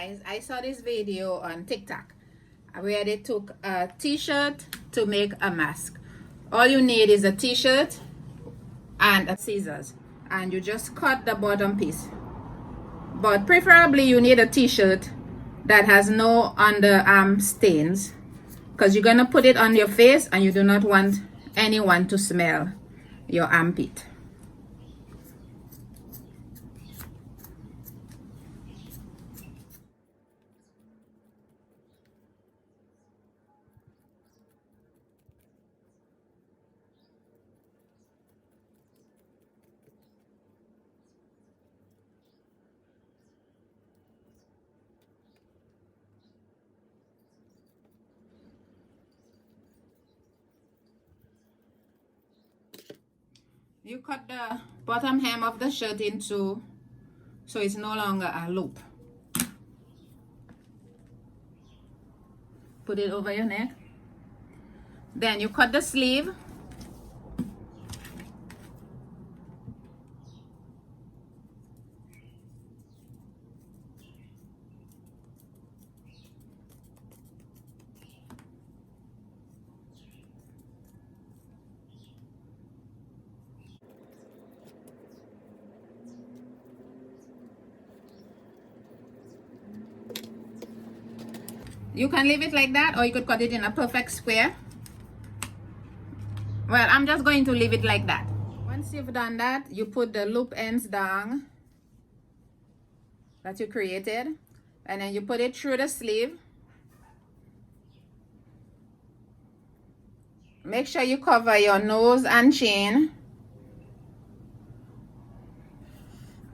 guys, I saw this video on TikTok where they took a t-shirt to make a mask. All you need is a t-shirt and a scissors, and you just cut the bottom piece. But preferably you need a t-shirt that has no underarm stains, because you're gonna put it on your face and you do not want anyone to smell your armpit. You cut the bottom hem of the shirt in two, so it's no longer a loop. Put it over your neck. Then you cut the sleeve. You can leave it like that, or you could cut it in a perfect square. Well, I'm just going to leave it like that. Once you've done that, you put the loop ends down that you created, and then you put it through the sleeve. Make sure you cover your nose and chin,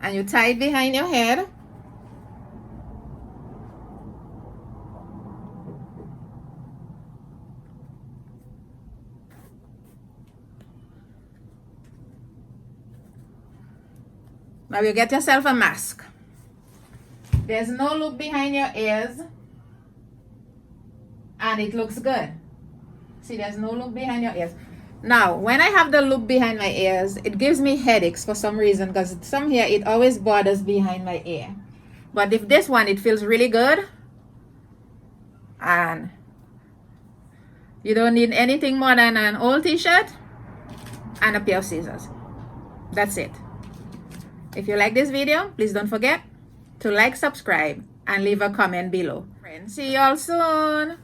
and you tie it behind your head. Now you get yourself a mask. There's no loop behind your ears, and it looks good. See, there's no loop behind your ears. Now, when I have the loop behind my ears, it gives me headaches for some reason, because some hair, it always bothers behind my ear. But if this one, it feels really good, and you don't need anything more than an old t-shirt and a pair of scissors. That's it. If you like this video, please don't forget to like, subscribe, and leave a comment below. Friends, see you all soon.